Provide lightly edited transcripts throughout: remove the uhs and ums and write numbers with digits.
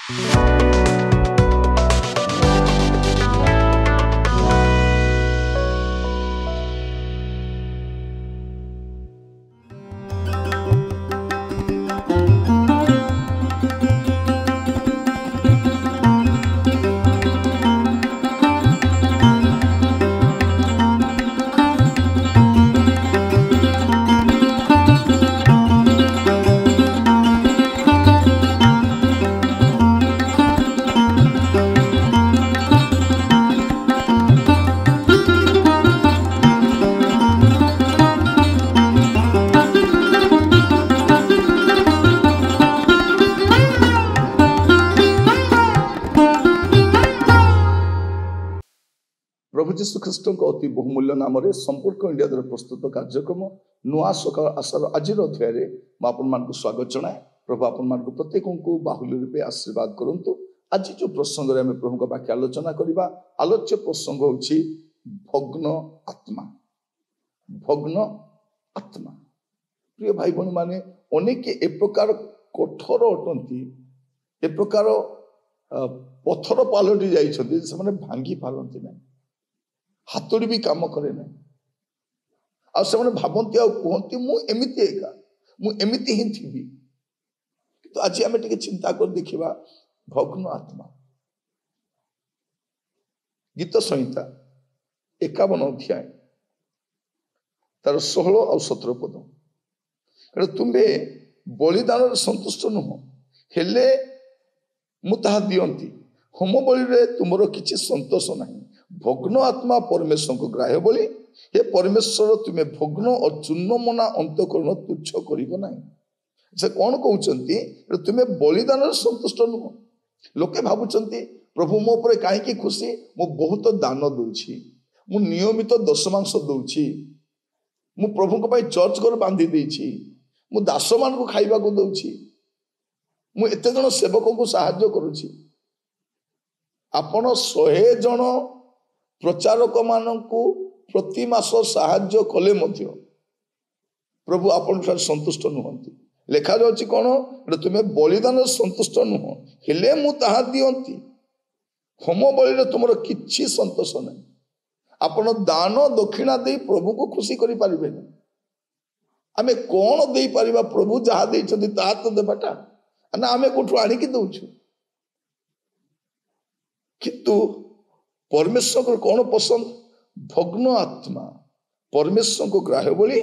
प्रभु जीशु ख्रीष्ट अति बहुमूल्य नाम संपर्क इंडिया द्वारा प्रस्तुत कार्यक्रम नुआ सकाल आशार आज अध्याय मुझे स्वागत जनाए। प्रभु आपण प्रत्येक को बाहुल्य रूपे आशीर्वाद करंतु। आज जो प्रसंग में प्रभु वाक्य आलोचना करवा आलोच्य प्रसंग होछि भग्न आत्मा। भग्न आत्मा प्रिय भाई भौणी माने अनेक ए प्रकार कठोर अटंती ए प्रकार पत्थर पलटि जाइछन्ति से भांगी पारती ना हाथोड़ी भी काम करे ना आ से भावती कहती मुझे एका मुझे ही थी। तो आज आम टे चिंता कर देखा भग्न आत्मा गीत संहिता 51 अध्याय तार 16 और 17 पद कारण तुम्हें बलिदान संतुष्ट नुह हेले मुझे दियंती होम बलि तुमर किसी संतोष नहीं। भग्न आत्मा परमेश्वर को ग्राह्य बोली हे परमेश्वर तुम्हें भग्न और चूर्णमना अंतकरण तुच्छ कर से कौन कहते तुम्हें बलिदान संतुष्ट नुह। लोके भावुंट प्रभु मो पर कहीं खुशी मु बहुत दान दूची मु नियमित दशमांश दूची मु प्रभु को चर्च घर बांधी देछि मु दास मान को खाइबा को दउछि मु एते जन सेवक को सहाय्य करूछि। आपण 100 जन प्रचारक मानू प्रति मास साहाय्य कले मध्य प्रभु आपण संतुष्ट नुहंती। लेखा जाउछि कोन तुम्हें बलिदान संतुष्ट नुह हेले मु ताहा दियंती होम बलि तुमर किछि संतोष नहीं। आपण दान दक्षिणा दे प्रभु को खुशी करि परिबे ना आमे कोन देई परिबा प्रभु जहा देइछन्ति ता तो देबाटा ना आमे कोठु आनी कि दउछु। किंतु परमेश्वर को कौन पसंद भग्न आत्मा परमेश्वर को ग्राह्य बोली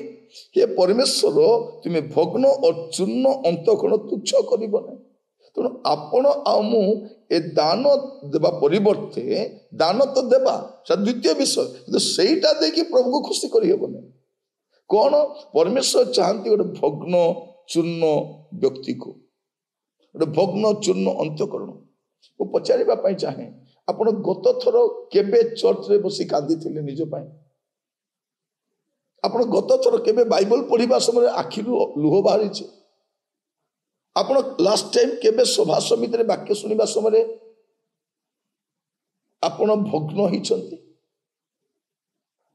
हे परमेश्वर तुम्हें भग्न और चूर्ण अंतकरण तुच्छ कर तेणु आपण आमु ए दान देवा परिवर्ते दान तो देवा द्वितीय विषय सेटा देखिए प्रभु को खुशी करहबन। कौन परमेश्वर चाहती गोटे भग्न चूर्ण व्यक्ति को गोटे भग्न चूर्ण अंतकरण को पचार चाहे आपण गत थर केबे चर्च रे बसी कांदी थिले निज पाए आपण गत थर केबे बाइबल पढ़िबा समय आखिरु लुह बाहरी छे आपण लास्ट टाइम केबे सभा समिति रे वाक्य सुनिबा समय आपण भग्न हिचंती।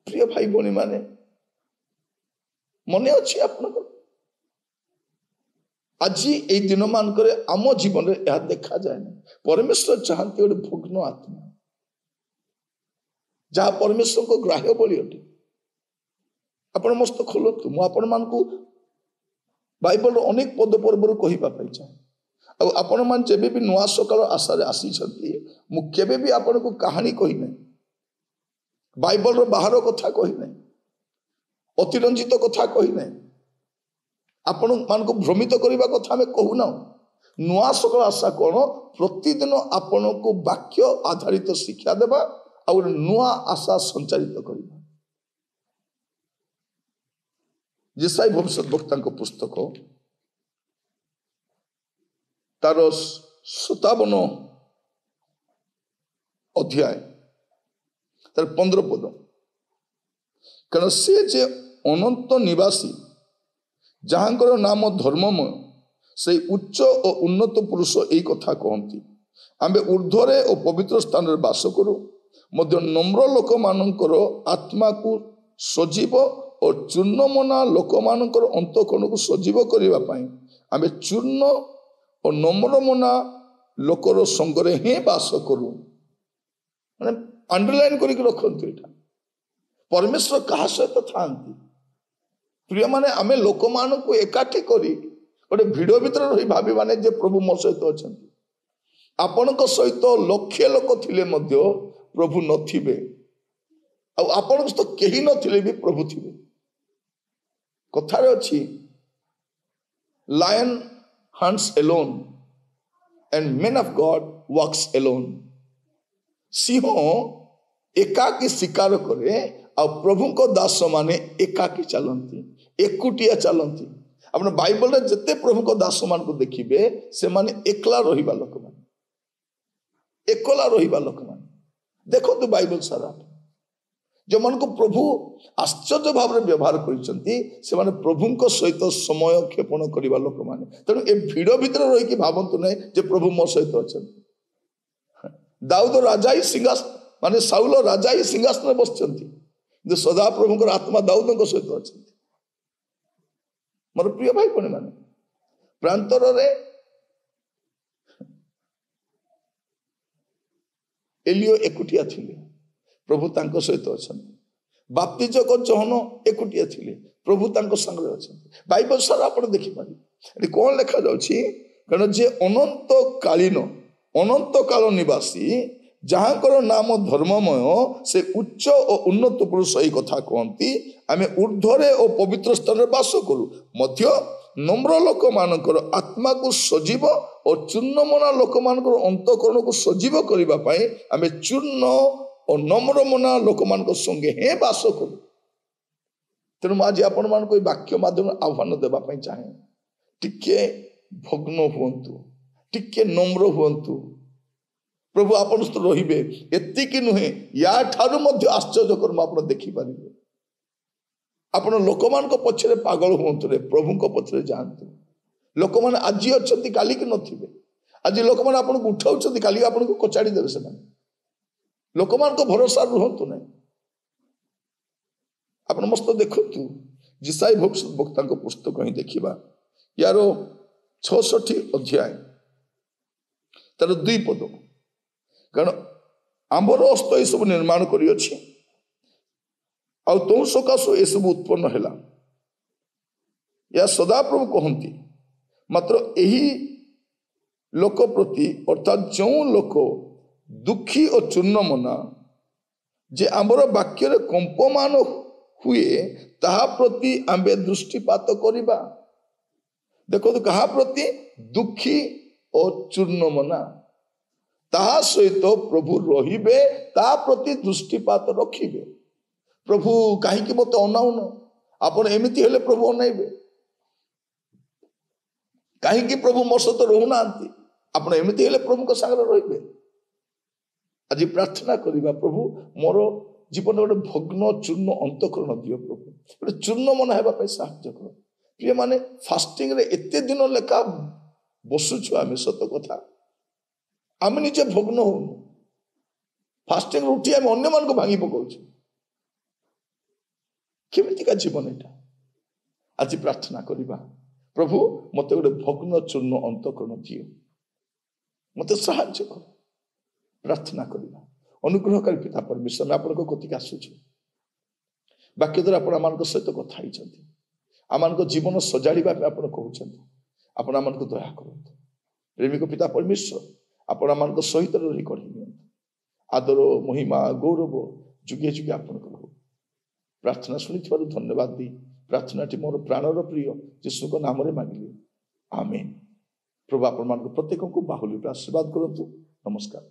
प्रिय भाई भौणी माने मने अछि आपण आज ये दिन मानक आम जीवन में यह देखा जाए ना परमेश्वर चाहती गोटे भग्न आत्मा जहाँ परमेश्वर को ग्राह्य बोली अटे। आपण मस्त खोलतु मुझे मान बाइबल अनेक पद पर्व कहवाई चाहे आपण मान जब भी नुआ सकाल आशार आसी मुझे भी आपण को कहानी कही ना बाइबल बाहर कथा कही ना अतिरंजित कथा कही ना आपण मान को भ्रमित करने कथा आम कहूना। नुआ सकाल आशा कौन प्रतिदिन आपण को वाक्य आधारित शिक्षा देवा और नुआ आशा संचारित करवा। जेसाई भविष्य वक्ता पुस्तक तार 57 अध्याय तार 15 पद कारण से जे अनंत निवासी जहाँकर नाम धर्ममय से उच्च और उन्नत पुरुष यही कथा कहती आम ऊर्ध्वरे और पवित्र स्थान में बास करूँ मध्य नम्र लोक मानकर आत्मा को सजीव और चूर्णमना लोक मानकर अंतकरण को सजीव करने आम चूर्ण और नम्रमना लोकर संगरे ही बास करू माने अंडरलाइन करके रखंतु एटा परमेश्वर कहा सहित था प्रिय माने आमे लोक मान को एकाठी करी गोटे भिड़ भितर रही भावी माने जे प्रभु मो सहित अछंती आपणक सहित लक्षे लोक थिले मध्य प्रभु नथिबे आपण तो केही नथिले भी प्रभु थिबे कथारे अछि lion hunts alone and men of God works alone सिंह एकाकी शिकार करे आ प्रभु को दास माने एकाकी चलती एकुटिया चलती अपने बाइबल रे जते प्रभु को दास मान को देखिबे से माने एकला रहिबा लोक माने एकला रहिबा लोक माने देखो तो बाइबल सारा जो मन को प्रभु आश्चर्य भाव में व्यवहार करछंती से माने प्रभु को सहित समय क्षेपण करबा लोक माने तेणु ए भिड़ भीतर रही कि भावंतु नै जे प्रभु मो सहित अछंती दाऊद राजा ही सिंहासन माने साउल राजा ही सिंहासन बसचंती जो सदा प्रभु आत्मा दाऊद को सहित अछंती मोर प्रिय भाई बहन माने प्रांतर रे एलियो एकुटिया थिले प्रभु तांको सहित अछंती बाप्तिजक जहन एकुटिया थिले प्रभु तांको संग रे अछंती बाइबल सारा आपण देखि पारि एटी कोन लिखा जाउछि कारण जे अनंत काल निवासी जहाँकर नाम धर्ममय से उच्च और उन्नत पुरुष यही कथा कहती आमे ऊर्ध्वरे और पवित्र स्थान में बास करू मध्य नम्र लोक मानकर आत्मा को सजीव और चूर्णमना लोक मानकर अंतकरण को सजीव करबा पई आमे चूर्ण और नम्रमना लोक मानकर संगे हे बास करू तेणु आज आपण मान को वाक्य माध्यम आह्वान देबा पई चाहे टिके भग्न हुंतु टिके नम्र हुंतु प्रभु आपण सहित रहिबे एतिकी नुहे या ठारू मध्य आश्चर्य कर्म आपण देखि पारिबे आपण लोक मान को पछरे पागल हुंतु रे प्रभु को पछरे जानतु लोक मान आज अछंती काली के नथिबे आज लोक मान आपण को उठाउछंती काली आपण को कचाडी देबे से लोक मान को भरोसा रहंतु नै आपण मस्त देखंतु जिसाई भविष्य वक्ता को पुस्तक ही देखिबा यारो 66 अध्याय तार 2 पद कारण आंबर हस्त ये सब निर्माण करी तो सकाशु ये सब उत्पन्न है या सदा प्रभु कहती मात्र यही लोक प्रति अर्थात जो लोक दुखी और चूर्ण मना जे आंबर वाक्य कंपमान हुए ताहा प्रति आंबे दृष्टिपात करिबा देखो तो कहा प्रति दुखी और चूर्ण मना ताहा सहित प्रभु रहिबे ता प्रति दृष्टिपात रखिबे प्रभु कहीं मत अनाउन आपण एमिति हेले प्रभु अनाइबे कहीं प्रभु मो सहित रहूना आपण एमिति हेले प्रभु को संग रहिबे आज प्रार्थना करिबा प्रभु मोर जीवन गोटे भग्न चूर्ण अंतकरण दियो प्रभु गोटे चूर्ण मन हेबा पई साहाय्य कर प्रिय माने फास्टिंग रे एते दिन लेखा बसुछु आमे सत कथा आमे निजे भग्न हो फास्टिंग उठी आमे अन्य मान को भांगी पकाउछु केमिति का जीवन एटा आज प्रार्थना करिबा प्रभु मते गोटे भग्न चूर्ण अंतकरण दियो मते साहाय्य कर प्रार्थना करिबा अनुग्रहकारी पिता परमेश्वर में आपन को कतिक आसुछु वाक्य द्वारा आपण मान को सहित कथा हिचंती आमान को जीवन सजाड़ीबा पे आपण कहउछंती आपण आमान को दया करंतु प्रेमिक पिता परमेश्वर आपण मान को सहित रही कढ़ी आदर महिमा गौरव जुगे जुगे आपण को प्रार्थना शुणी धन्यवाद दी प्रार्थना मोर प्राणर प्रिय यीशु नाम रे मांगिली आमेन प्रभु आपण मान को प्रत्येक को बाहुली आशीर्वाद करंतु नमस्कार।